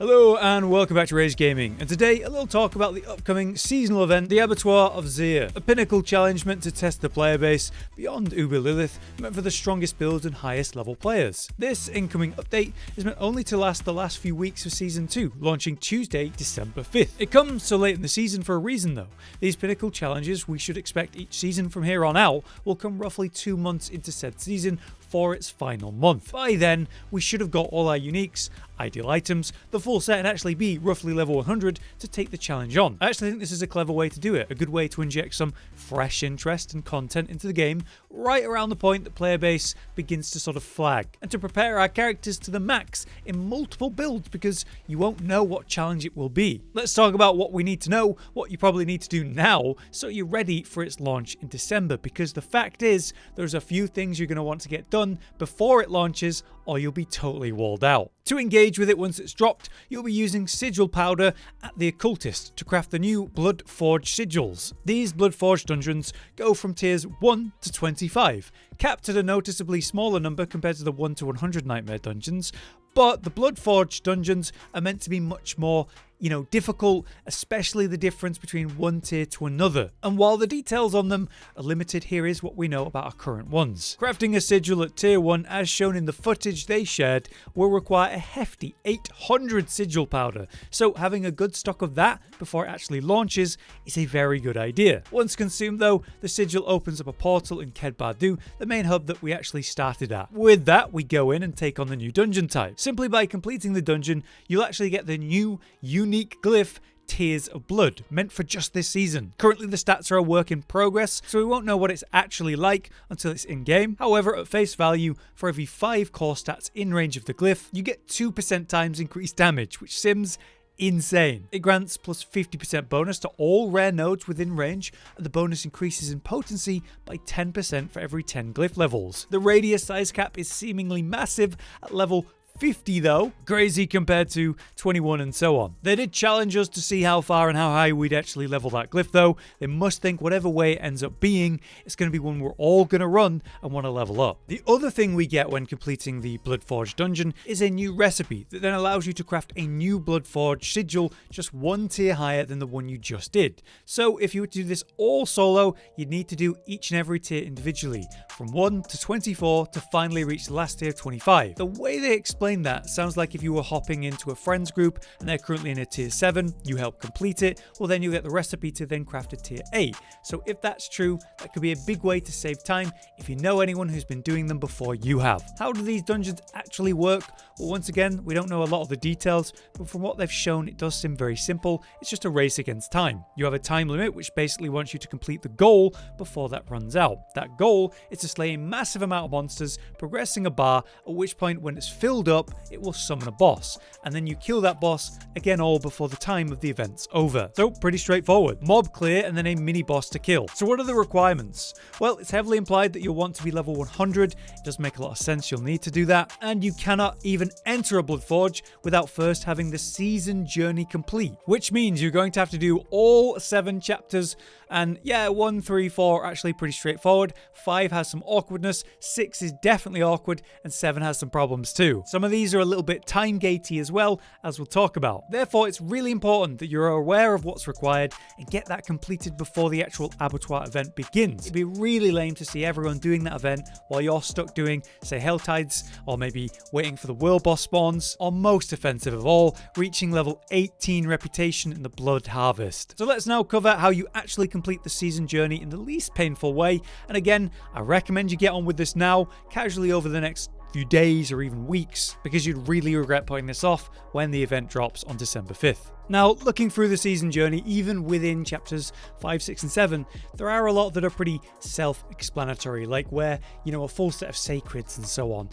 Hello and welcome back to Rage Gaming, and today a little talk about the upcoming seasonal event, the Abattoir of Zir, a pinnacle challenge meant to test the player base beyond Uber Lilith, meant for the strongest builds and highest level players. This incoming update is meant only to last the last few weeks of Season 2, launching Tuesday, December 5th. It comes so late in the season for a reason though. These pinnacle challenges we should expect each season from here on out will come roughly 2 months into said season for its final month. By then, we should have got all our uniques, ideal items, the full set, and actually be roughly level 100 to take the challenge on. I actually think this is a clever way to do it, a good way to inject some fresh interest and content into the game right around the point the player base begins to sort of flag, and to prepare our characters to the max in multiple builds because you won't know what challenge it will be. Let's talk about what we need to know, what you probably need to do now so you're ready for its launch in December, because the fact is there's a few things you're going to want to get done before it launches or you'll be totally walled out. To engage with it once it's dropped, you'll be using sigil powder at the occultist to craft the new bloodforged sigils. These bloodforged dungeons go from tiers 1 to 25, capped at a noticeably smaller number compared to the 1 to 100 nightmare dungeons, but the bloodforged dungeons are meant to be much more difficult, especially the difference between one tier to another. And while the details on them are limited, here is what we know about our current ones. Crafting a sigil at tier 1, as shown in the footage they shared, will require a hefty 800 sigil powder, so having a good stock of that before it actually launches is a very good idea. Once consumed though, the sigil opens up a portal in Kedbadu, the main hub that we actually started at. With that, we go in and take on the new dungeon type. Simply by completing the dungeon, you'll actually get the new unique glyph Tears of Blood, meant for just this season. Currently the stats are a work in progress, so we won't know what it's actually like until it's in-game. However, at face value, for every 5 core stats in range of the glyph, you get 2% times increased damage, which sims insane. It grants plus 50% bonus to all rare nodes within range, and the bonus increases in potency by 10% for every 10 glyph levels. The radius size cap is seemingly massive at level 50 though, crazy compared to 21 and so on. They did challenge us to see how far and how high we'd actually level that glyph though. They must think whatever way it ends up being, it's going to be one we're all going to run and want to level up. The other thing we get when completing the Bloodforged dungeon is a new recipe that then allows you to craft a new Bloodforged sigil just 1 tier higher than the one you just did. So if you were to do this all solo, you'd need to do each and every tier individually, from 1 to 24 to finally reach the last tier 25. The way they explain that sounds like if you were hopping into a friends group and they're currently in a tier 7, you help complete it, well then you get the recipe to then craft a tier 8. So if that's true, that could be a big way to save time if you know anyone who's been doing them before you have. How do these dungeons actually work? Well, once again, we don't know a lot of the details, but from what they've shown, it does seem very simple. It's just a race against time. You have a time limit which basically wants you to complete the goal before that runs out. That goal is to slay a massive amount of monsters, progressing a bar, at which point when it's filled up, it will summon a boss, and then you kill that boss again all before the time of the event's over. So pretty straightforward. Mob clear and then a mini boss to kill. So what are the requirements? Well, it's heavily implied that you'll want to be level 100. It does make a lot of sense, you'll need to do that, and you cannot even enter a Bloodforge without first having the season journey complete, which means you're going to have to do all 7 chapters, and yeah, 1, 3, 4 are actually pretty straightforward. 5 has some awkwardness, 6 is definitely awkward, and 7 has some problems too. Some of these are a little bit time gatey as well, as we'll talk about. Therefore, it's really important that you're aware of what's required and get that completed before the actual Abattoir event begins. It'd be really lame to see everyone doing that event while you're stuck doing, say, Helltides, or maybe waiting for the world boss spawns, or most offensive of all, reaching level 18 reputation in the Blood Harvest. So let's now cover how you actually complete the season journey in the least painful way, and again, I recommend you get on with this now, casually over the next few days or even weeks, because you'd really regret putting this off when the event drops on December 5th. Now, looking through the season journey, even within chapters 5, 6, and 7, there are a lot that are pretty self-explanatory, like where, a full set of sacreds and so on,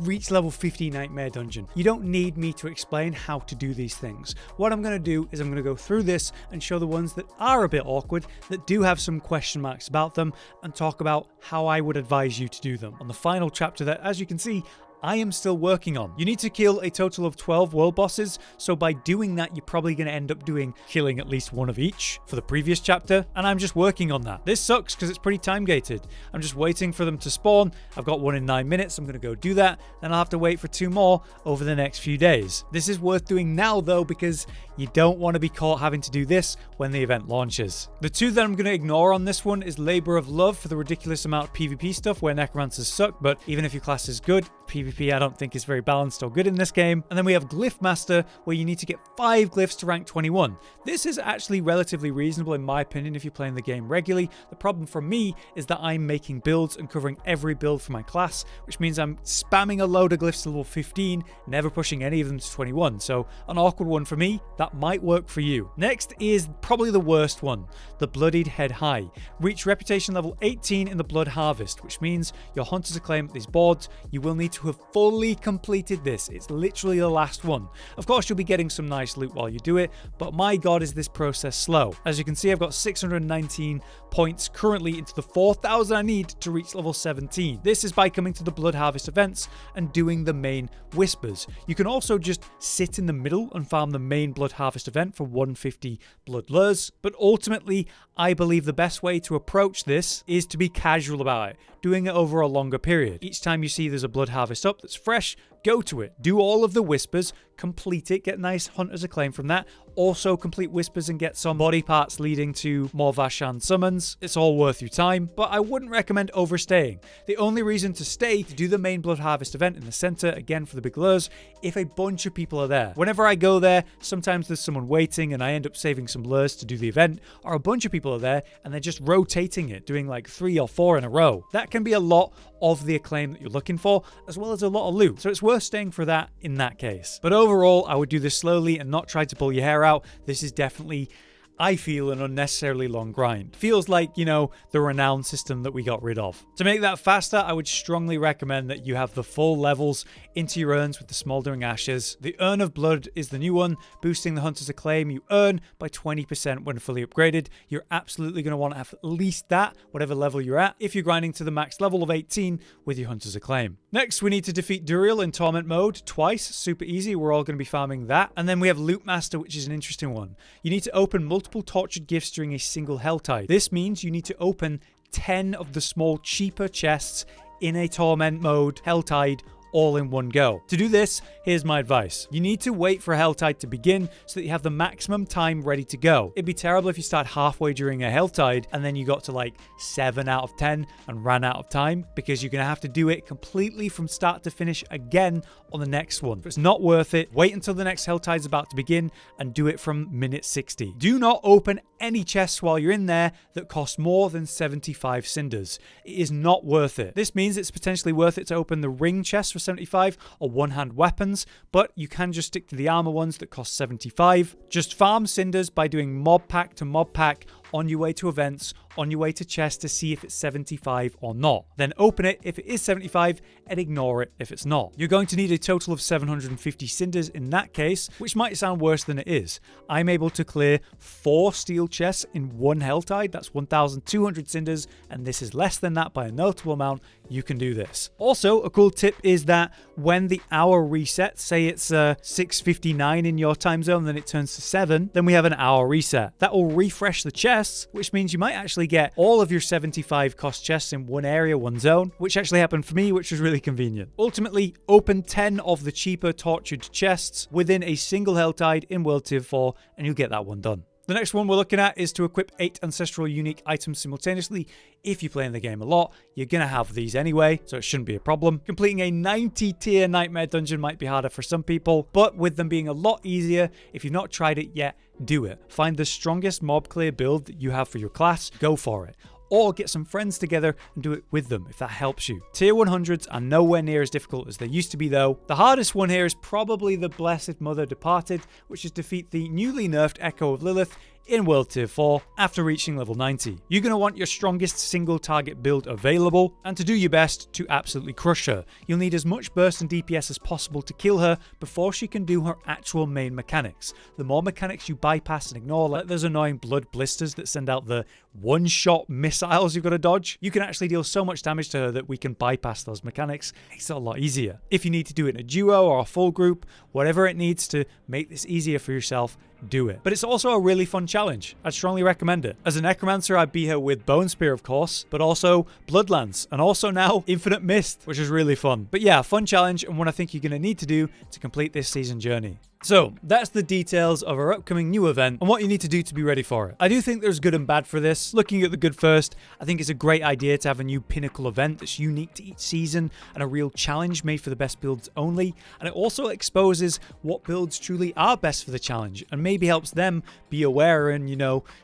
reach level 50 nightmare dungeon. You don't need me to explain how to do these things. What I'm going to do is I'm going to go through this and show the ones that are a bit awkward, that do have some question marks about them, and talk about how I would advise you to do them. On the final chapter that, as you can see, I am still working on. You need to kill a total of 12 world bosses, so by doing that, you're probably going to end up killing at least one of each for the previous chapter, and I'm just working on that. This sucks because it's pretty time gated. I'm just waiting for them to spawn. I've got one in 9 minutes. I'm going to go do that, then I'll have to wait for 2 more over the next few days. This is worth doing now though, because you don't want to be caught having to do this when the event launches. The 2 that I'm going to ignore on this one is Labor of Love for the ridiculous amount of PvP stuff where Necromancers suck, but even if your class is good, PvP I don't think is very balanced or good in this game. And then we have Glyph Master, where you need to get 5 glyphs to rank 21. This is actually relatively reasonable in my opinion if you're playing the game regularly. The problem for me is that I'm making builds and covering every build for my class, which means I'm spamming a load of glyphs to level 15, never pushing any of them to 21. So an awkward one for me, that might work for you. Next is probably the worst one, the Bloodied Head High. Reach reputation level 18 in the Blood Harvest, which means your Hunter's Acclaim at these boards, you will need to have fully completed this. It's literally the last one. Of course, you'll be getting some nice loot while you do it, but my god is this process slow. As you can see, I've got 619 points currently into the 4,000 I need to reach level 17. This is by coming to the Blood Harvest events and doing the main Whispers. You can also just sit in the middle and farm the main Blood Harvest event for 150 blood lures, but ultimately I believe the best way to approach this is to be casual about it, doing it over a longer period. Each time you see there's a Blood Harvest up that's fresh, go to it, do all of the Whispers, complete it, get nice Hunter's Acclaim from that, also complete Whispers and get some body parts leading to more Vashan summons. It's all worth your time, but I wouldn't recommend overstaying. The only reason to stay to do the main Blood Harvest event in the center, again for the big lures, if a bunch of people are there. Whenever I go there, sometimes there's someone waiting and I end up saving some lures to do the event, or a bunch of people are there and they're just rotating it, doing like 3 or 4 in a row. That can be a lot of the acclaim that you're looking for, as well as a lot of loot. So it's worth staying for that in that case. But overall, I would do this slowly and not try to pull your hair out. This is definitely, I feel, an unnecessarily long grind. Feels like, you know, the renown system that we got rid of. To make that faster, I would strongly recommend that you have the full levels into your urns with the Smoldering Ashes. The Urn of Blood is the new one, boosting the Hunter's Acclaim you earn by 20% when fully upgraded. You're absolutely going to want to have at least that, whatever level you're at, if you're grinding to the max level of 18 with your Hunter's Acclaim. Next, we need to defeat Duriel in Torment mode twice. Super easy. We're all going to be farming that. And then we have Loot Master, which is an interesting one. You need to open multiple tortured gifts during a single Helltide. This means you need to open 10 of the small cheaper chests in a Torment mode Helltide all in one go. To do this, here's my advice. You need to wait for Helltide to begin so that you have the maximum time ready to go. It'd be terrible if you start halfway during a Helltide and then you got to like 7 out of 10 and ran out of time, because you're going to have to do it completely from start to finish again on the next one. If it's not worth it, wait until the next Helltide is about to begin and do it from minute 60. Do not open any chests while you're in there that cost more than 75 cinders. It is not worth it. This means it's potentially worth it to open the ring chests for 75 or one-hand weapons, but you can just stick to the armor ones that cost 75. Just farm cinders by doing mob pack to mob pack on your way to events, on your way to chests to see if it's 75 or not. Then open it if it is 75 and ignore it if it's not. You're going to need a total of 750 cinders in that case, which might sound worse than it is. I'm able to clear 4 steel chests in one Helltide. That's 1,200 cinders, and this is less than that by a notable amount. You can do this. Also, a cool tip is that when the hour resets, say it's 6:59 in your time zone, then it turns to 7, then we have an hour reset. That will refresh the chests, which means you might actually get all of your 75 cost chests in one area, one zone, which actually happened for me, which was really convenient. Ultimately, open 10 of the cheaper tortured chests within a single Helltide in World Tier 4, and you'll get that one done. The next one we're looking at is to equip 8 ancestral unique items simultaneously. If you're playing the game a lot, you're going to have these anyway, so it shouldn't be a problem. Completing a 90 tier nightmare dungeon might be harder for some people, but with them being a lot easier, if you've not tried it yet, do it. Find the strongest mob clear build that you have for your class, go for it. Or get some friends together and do it with them if that helps you. Tier 100s are nowhere near as difficult as they used to be though. The hardest one here is probably the Blessed Mother Departed, which is defeat the newly nerfed Echo of Lilith in World Tier 4 after reaching level 90. You're going to want your strongest single target build available, and to do your best to absolutely crush her, you'll need as much burst and DPS as possible to kill her before she can do her actual main mechanics. The more mechanics you bypass and ignore, like those annoying blood blisters that send out the one-shot missiles you've got to dodge, you can actually deal so much damage to her that we can bypass those mechanics. Makes it a lot easier. If you need to do it in a duo or a full group, whatever it needs to make this easier for yourself, do it. But it's also a really fun challenge. I'd strongly recommend it. As a Necromancer, I'd beat her with Bone Spear, of course, but also Bloodlance, and also now Infinite Mist, which is really fun. But yeah, fun challenge, and one I think you're going to need to do to complete this season journey. So, that's the details of our upcoming new event and what you need to do to be ready for it. I do think there's good and bad for this. Looking at the good first, I think it's a great idea to have a new pinnacle event that's unique to each season and a real challenge made for the best builds only. And it also exposes what builds truly are best for the challenge and maybe helps them be aware and,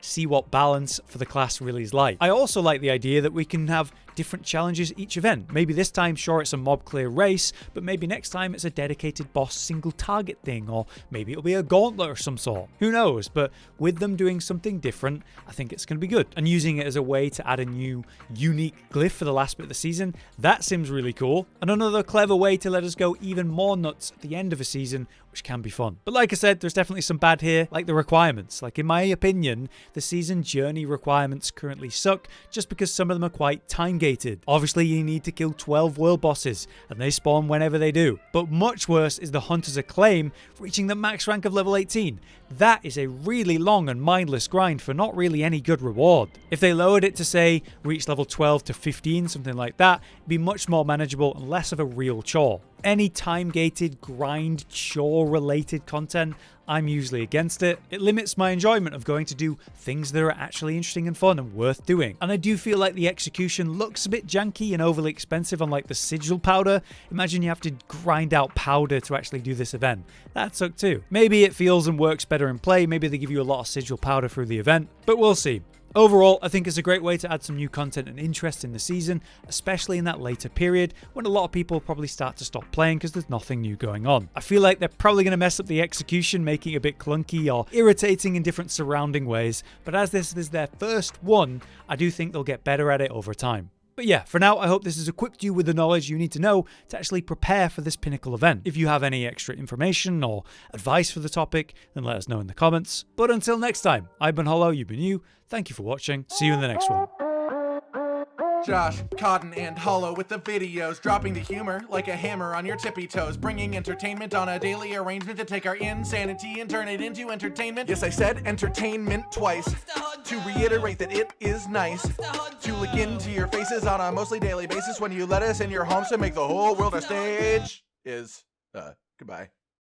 see what balance for the class really is like. I also like the idea that we can have different challenges each event. Maybe this time, sure, it's a mob clear race, but maybe next time it's a dedicated boss single target thing, or maybe it'll be a gauntlet or some sort. Who knows? But with them doing something different, I think it's going to be good. And using it as a way to add a new unique glyph for the last bit of the season, that seems really cool. And another clever way to let us go even more nuts at the end of a season, which can be fun. But like I said, there's definitely some bad here, like the requirements. Like in my opinion, the season journey requirements currently suck just because some of them are quite time-gated. Obviously, you need to kill 12 world bosses, and they spawn whenever they do. But much worse is the Hunter's Acclaim reaching the max rank of level 18. That is a really long and mindless grind for not really any good reward. If they lowered it to, say, reach level 12 to 15, something like that, it'd be much more manageable and less of a real chore. Any time-gated, grind, chore-related content, I'm usually against it. It limits my enjoyment of going to do things that are actually interesting and fun and worth doing. And I do feel like the execution looks a bit janky and overly expensive on like the sigil powder. Imagine you have to grind out powder to actually do this event. That sucked too. Maybe it feels and works better in play. Maybe they give you a lot of sigil powder through the event, but we'll see. Overall, I think it's a great way to add some new content and interest in the season, especially in that later period when a lot of people probably start to stop playing because there's nothing new going on. I feel like they're probably going to mess up the execution, making it a bit clunky or irritating in different surrounding ways, but as this is their first one, I do think they'll get better at it over time. But yeah, for now, I hope this has equipped you with the knowledge you need to know to actually prepare for this pinnacle event. If you have any extra information or advice for the topic, then let us know in the comments. But until next time, I've been Hollow, you've been you. Thank you for watching. See you in the next one. Josh, Cotton, and Hollow with the videos, dropping the humor like a hammer on your tippy toes, bringing entertainment on a daily arrangement to take our insanity and turn it into entertainment. Yes, I said entertainment twice, to reiterate that it is nice to look into your faces on a mostly daily basis when you let us in your homes to make the whole world a stage. Goodbye.